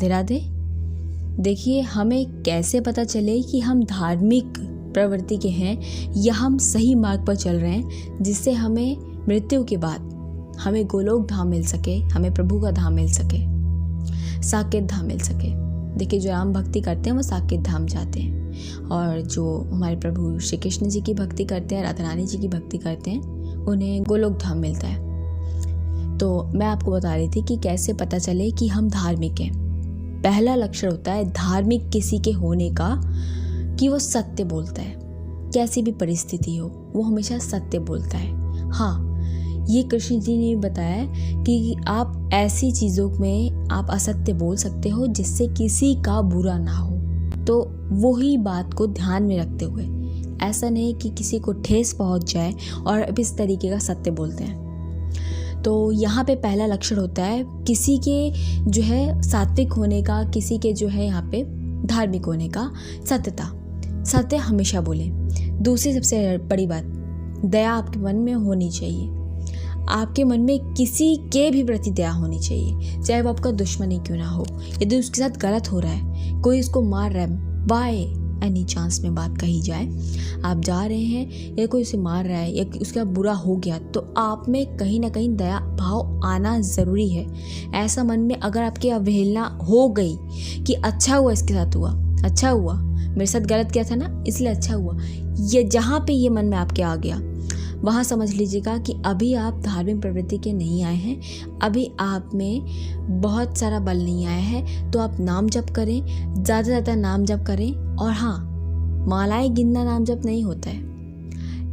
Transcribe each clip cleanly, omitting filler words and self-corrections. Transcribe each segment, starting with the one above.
राधे राधे। देखिए, हमें कैसे पता चले कि हम धार्मिक प्रवृत्ति के हैं या हम सही मार्ग पर चल रहे हैं, जिससे हमें मृत्यु के बाद हमें गोलोक धाम मिल सके, हमें प्रभु का धाम मिल सके, साकेत धाम मिल सके। देखिए, जो राम भक्ति करते हैं वो साकेत धाम जाते हैं, और जो हमारे प्रभु श्री कृष्ण जी की भक्ति करते हैं, राधा रानी जी की भक्ति करते हैं, उन्हें गोलोक धाम मिलता है। तो मैं आपको बता रही थी कि कैसे पता चले कि हम धार्मिक हैं। पहला लक्षण होता है धार्मिक किसी के होने का कि वो सत्य बोलता है। कैसी भी परिस्थिति हो, वो हमेशा सत्य बोलता है। हाँ, ये कृष्ण जी ने बताया कि आप ऐसी चीज़ों में आप असत्य बोल सकते हो जिससे किसी का बुरा ना हो। तो वही बात को ध्यान में रखते हुए, ऐसा नहीं कि किसी को ठेस पहुंच जाए और अब इस तरीके का सत्य बोलते हैं। तो यहाँ पे पहला लक्षण होता है किसी के जो है सात्विक होने का, किसी के जो है यहाँ पे धार्मिक होने का, सत्यता। सत्य हमेशा बोले। दूसरी सबसे बड़ी बात, दया आपके मन में होनी चाहिए। आपके मन में किसी के भी प्रति दया होनी चाहिए, चाहे वो आपका दुश्मन ही क्यों ना हो। यदि उसके साथ गलत हो रहा है, कोई उसको मार रहा है, बाय एनी चांस में बात कही जाए, आप जा रहे हैं या कोई उसे मार रहा है या उसका बुरा हो गया, तो आप में कहीं ना कहीं दया भाव आना ज़रूरी है। ऐसा मन में अगर आपकी अवहेलना हो गई कि अच्छा हुआ इसके साथ हुआ, अच्छा हुआ मेरे साथ गलत किया था ना इसलिए अच्छा हुआ, ये जहाँ पे ये मन में आपके आ गया, वहाँ समझ लीजिएगा कि अभी आप धार्मिक प्रवृत्ति के नहीं आए हैं, अभी आप में बहुत सारा बल नहीं आया है। तो आप नाम जप करें, ज़्यादा से ज़्यादा नाम जप करें। और हाँ, मालाएं गिनना नाम जप नहीं होता है।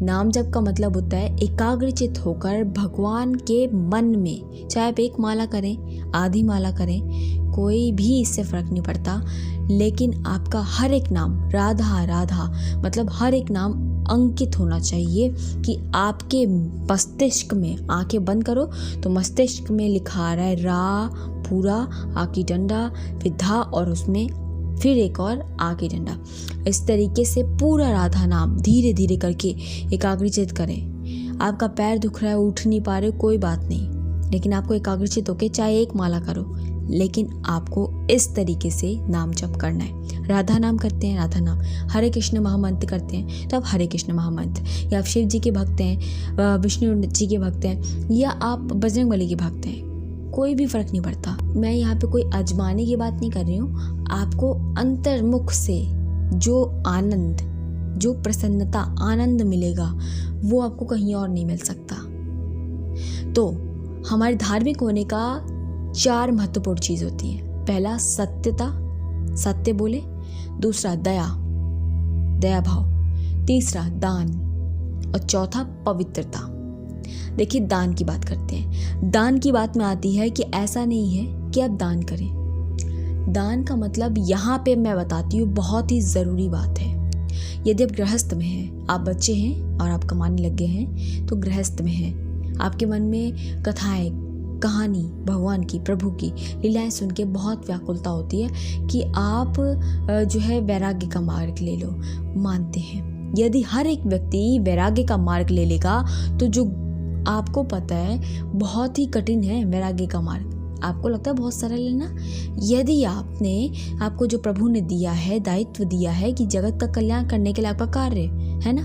नाम जप का मतलब होता है एकाग्रचित होकर भगवान के मन में, चाहे आप एक माला करें, आधी माला करें, कोई भी इससे फ़र्क नहीं पड़ता, लेकिन आपका हर एक नाम राधा राधा मतलब हर एक नाम अंकित होना चाहिए कि आपके मस्तिष्क में, आंखें बंद करो तो मस्तिष्क में लिखा आ रहा है रा पूरा, आकी डंडा, फिर धा और उसमें फिर एक और आगे डंडा। इस तरीके से पूरा राधा नाम धीरे धीरे करके एकाग्रचित करें। आपका पैर दुख रहा है, उठ नहीं पा रहे, कोई बात नहीं, लेकिन आपको एकाग्रचित होके चाहे एक माला करो, लेकिन आपको इस तरीके से नाम जप करना है। राधा नाम करते हैं, राधा नाम। हरे कृष्ण महामंत्र करते हैं तो आप हरे कृष्ण महामंत्र, या आप शिव जी के भक्त हैं, विष्णु जी के भक्त हैं, या आप बजरंगबली के भक्त हैं, कोई भी फ़र्क नहीं पड़ता। मैं यहाँ पे कोई आजमाने की बात नहीं कर रही हूँ। आपको अंतर्मुख से जो आनंद, जो प्रसन्नता, आनंद मिलेगा वो आपको कहीं और नहीं मिल सकता। तो हमारे धार्मिक होने का 4 महत्वपूर्ण चीज़ होती हैं। पहला सत्यता, सत्य बोले। दूसरा दया, दया भाव। तीसरा दान, और चौथा पवित्रता। देखिए, दान की बात करते हैं। दान की बात में आती है कि ऐसा नहीं है कि आप दान करें। दान का मतलब यहाँ पे मैं बताती हूँ, बहुत ही ज़रूरी बात है। यदि आप गृहस्थ में हैं, आप बच्चे हैं और आप कमाने लग गए हैं, तो गृहस्थ में हैं, आपके मन में कथाएं, कहानी, भगवान की, प्रभु की लीलाएं सुन के बहुत व्याकुलता होती है कि आप जो है वैराग्य का मार्ग ले लो, मानते हैं। यदि हर एक व्यक्ति वैराग्य का मार्ग ले लेगा तो जो आपको पता है बहुत ही कठिन है वैराग्य का मार्ग। आपको लगता है बहुत सरल है ना। यदि आपको जो प्रभु ने दिया है, दायित्व दिया है कि जगत का कल्याण करने के लिए आपका कार्य है ना,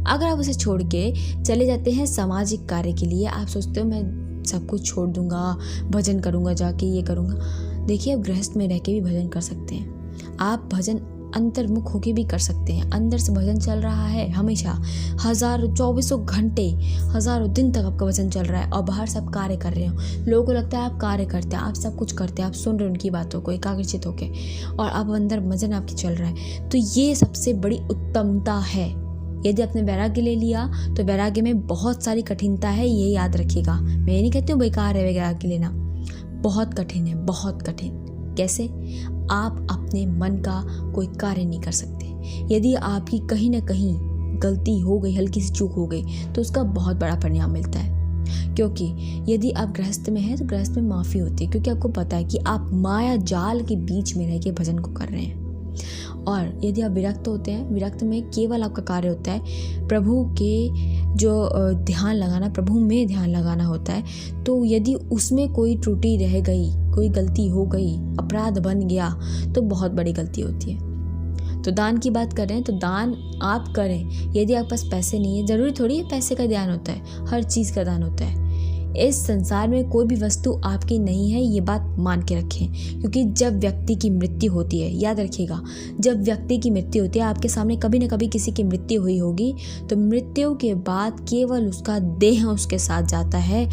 अगर आप उसे छोड़ के चले जाते हैं सामाजिक कार्य के लिए, आप सोचते हो मैं सब कुछ छोड़ दूंगा, भजन करूंगा, जाके ये करूंगा। देखिए, आप गृहस्थ में रह के भी भजन कर सकते हैं। आप भजन अंतर्मुख होके भी कर सकते हैं। अंदर से भजन चल रहा है हमेशा, हज़ारों 2400 घंटे, हज़ारों दिन तक आपका भजन चल रहा है, और बाहर सब कार्य कर रहे हो। लोगों को लगता है आप कार्य करते हैं, आप सब कुछ करते हैं, आप सुन रहे हो उनकी बातों को एकाग्रचित होके, और अब अंदर भजन आपकी चल रहा है, तो ये सबसे बड़ी उत्तमता है। यदि आपने वैराग्य ले लिया तो वैराग्य में बहुत सारी कठिनता है, ये याद रखिएगा। मैं ये नहीं कहती हूँ बेकार है वैराग्य लेना, बहुत कठिन है, बहुत कठिन। कैसे? आप अपने मन का कोई कार्य नहीं कर सकते। यदि आपकी कहीं ना कहीं गलती हो गई, हल्की सी चूक हो गई, तो उसका बहुत बड़ा परिणाम मिलता है। क्योंकि यदि आप गृहस्थ में हैं तो गृहस्थ में माफ़ी होती है, क्योंकि आपको पता है कि आप माया जाल के बीच में रह के भजन को कर रहे हैं। और यदि आप विरक्त होते हैं, विरक्त में केवल आपका कार्य होता है प्रभु के जो ध्यान लगाना, प्रभु में ध्यान लगाना होता है। तो यदि उसमें कोई त्रुटि रह गई, कोई गलती हो गई, अपराध बन गया, तो बहुत बड़ी गलती होती है। तो दान की बात कर रहे हैं तो दान आप करें। यदि आपके पास पैसे नहीं है, ज़रूरी थोड़ी है पैसे का दान होता है, हर चीज़ का दान होता है। इस संसार में कोई भी वस्तु आपकी नहीं है, ये बात मान के रखें। क्योंकि जब व्यक्ति की मृत्यु होती है, याद रखिएगा, जब व्यक्ति की मृत्यु होती है, आपके सामने कभी न कभी किसी की मृत्यु हुई होगी, तो मृत्यु के बाद केवल उसका देह उसके साथ जाता है।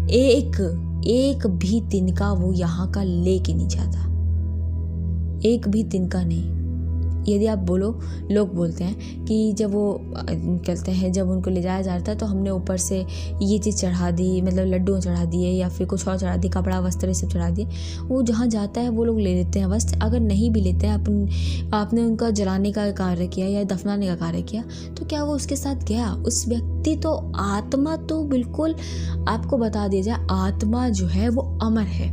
एक भी तिनका वो यहाँ का लेके नहीं जाता, एक भी तिनका नहीं। यदि आप बोलो, लोग बोलते हैं कि जब वो कहते हैं जब उनको ले जाया जाता है तो हमने ऊपर से ये चीज़ चढ़ा दी, मतलब लड्डू चढ़ा दिए या फिर कुछ और चढ़ा दिए, कपड़ा वस्त्र ये सब चढ़ा दिए। वो जहाँ जाता है वो लोग ले लेते हैं वस्त्र। अगर नहीं भी लेते हैं, आपने उनका जलाने का कार्य किया या दफनाने का कार्य किया, तो क्या वो उसके साथ गया? उस व्यक्ति तो आत्मा तो बिल्कुल, आपको बता दिया जाए, आत्मा जो है वो अमर है।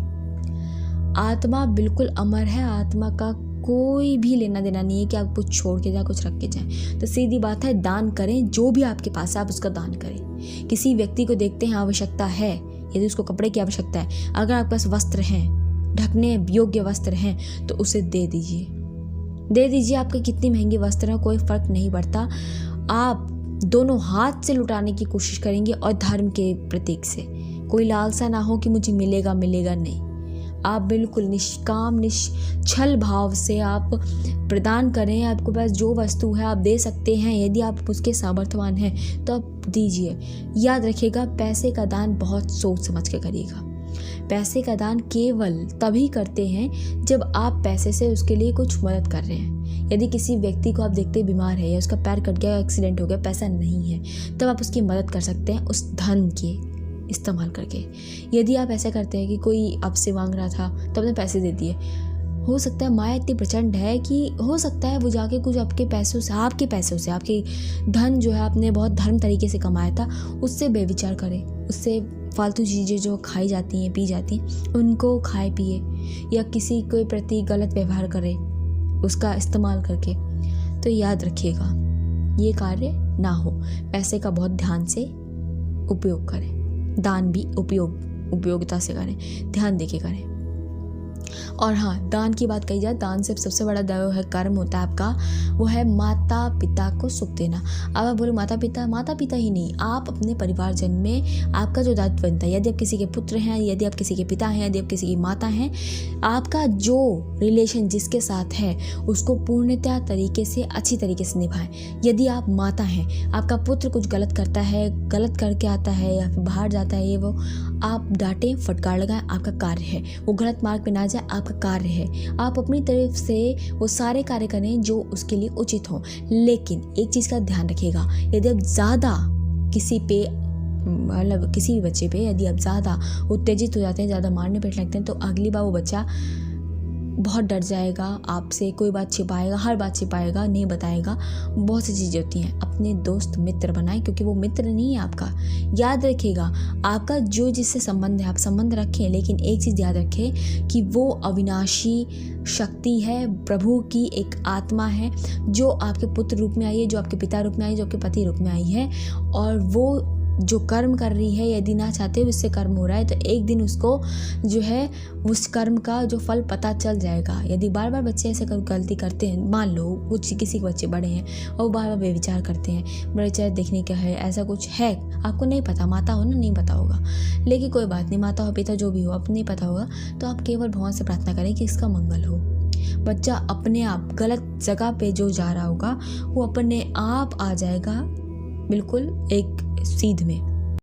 आत्मा बिल्कुल अमर है। आत्मा का कोई भी लेना देना नहीं है कि आप कुछ छोड़ के जाए, कुछ रख के जाएं। तो सीधी बात है, दान करें। जो भी आपके पास है आप उसका दान करें। किसी व्यक्ति को देखते हैं आवश्यकता है, यदि उसको कपड़े की आवश्यकता है, अगर आपके पास वस्त्र हैं, ढकने योग्य वस्त्र हैं, तो उसे दे दीजिए। आपके कितनी महंगी वस्त्र है, कोई फर्क नहीं पड़ता। आप दोनों हाथ से लुटाने की कोशिश करेंगे और धर्म के प्रतीक से। कोई लालसा ना हो कि मुझे मिलेगा नहीं। आप बिल्कुल निष्काम निश्चल भाव से आप प्रदान करें। आपके पास जो वस्तु है आप दे सकते हैं, यदि आप उसके सामर्थ्यवान हैं तो आप दीजिए। याद रखिएगा, पैसे का दान बहुत सोच समझ के करिएगा। पैसे का दान केवल तभी करते हैं जब आप पैसे से उसके लिए कुछ मदद कर रहे हैं। यदि किसी व्यक्ति को आप देखते बीमार है या उसका पैर कट गया या एक्सीडेंट हो गया, पैसा नहीं है, तब आप उसकी मदद कर सकते हैं उस धन के इस्तेमाल करके। यदि आप ऐसा करते हैं कि कोई आपसे मांग रहा था तो आपने पैसे दे दिए, हो सकता है माया इतनी प्रचंड है कि हो सकता है वो जाके कुछ आपके पैसों से आपके धन जो है आपने बहुत धर्म तरीके से कमाया था, उससे बेविचार करे, उससे फालतू चीज़ें जो खाई जाती हैं, पी जाती हैं, उनको खाए पिए, या किसी के प्रति गलत व्यवहार करे उसका इस्तेमाल करके। तो याद रखिएगा, ये कार्य ना हो। पैसे का बहुत ध्यान से उपयोग करें। दान भी उपयोगिता से करें, ध्यान देके करें। और हाँ, दान की बात कही जाए, दान से सबसे बड़ा जो है कर्म होता है आपका, वो है माता पिता को सुख देना। अब आप बोलो माता पिता ही नहीं, आप अपने परिवारजन में आपका जो दायित्व बनता है, यदि आप किसी के पुत्र हैं, यदि आप किसी के पिता हैं, यदि आप किसी की माता हैं, आपका जो रिलेशन जिसके साथ है उसको पूर्णतः तरीके से, अच्छी तरीके से निभाएं। यदि आप माता हैं, आपका पुत्र कुछ गलत करता है, गलत करके आता है या फिर बाहर जाता है, ये वो, आप डांटें, फटकार लगाएं, आपका कार्य है। वो गलत मार्ग पे ना जाए, आपका कार्य है। आप अपनी तरफ से वो सारे कार्य करें जो उसके लिए उचित हो। लेकिन एक चीज़ का ध्यान रखिएगा, यदि आप ज़्यादा किसी पे, मतलब किसी भी बच्चे पे यदि आप ज़्यादा उत्तेजित हो जाते हैं, ज़्यादा मारने पे लगते हैं, तो अगली बार वो बच्चा बहुत डर जाएगा आपसे, कोई बात छिपाएगा, हर बात छिपाएगा, नहीं बताएगा। बहुत सी चीज़ें होती हैं। अपने दोस्त मित्र बनाएं, क्योंकि वो मित्र नहीं है आपका। याद रखिएगा, आपका जो जिससे संबंध है आप संबंध रखें, लेकिन एक चीज़ याद रखें कि वो अविनाशी शक्ति है, प्रभु की एक आत्मा है, जो आपके पुत्र रूप में आई है, जो आपके पिता रूप में आई है, जो आपके पति रूप में आई है। और वो जो कर्म कर रही है, यदि ना चाहते हुए उससे कर्म हो रहा है, तो एक दिन उसको जो है उस कर्म का जो फल पता चल जाएगा। यदि बार बार बच्चे ऐसे गलती करते हैं, मान लो कुछ किसी के बच्चे बड़े हैं और बार बार बेविचार करते हैं, बड़े चाहे देखने का है, ऐसा कुछ है, आपको नहीं पता, माता हो ना, नहीं पता होगा, लेकिन कोई बात नहीं, माता हो पिता जो भी हो, अब नहीं पता होगा, तो आप केवल भगवान से प्रार्थना करें कि इसका मंगल हो। बच्चा अपने आप गलत जगह पे जो जा रहा होगा वो अपने आप आ जाएगा बिल्कुल एक सीध में।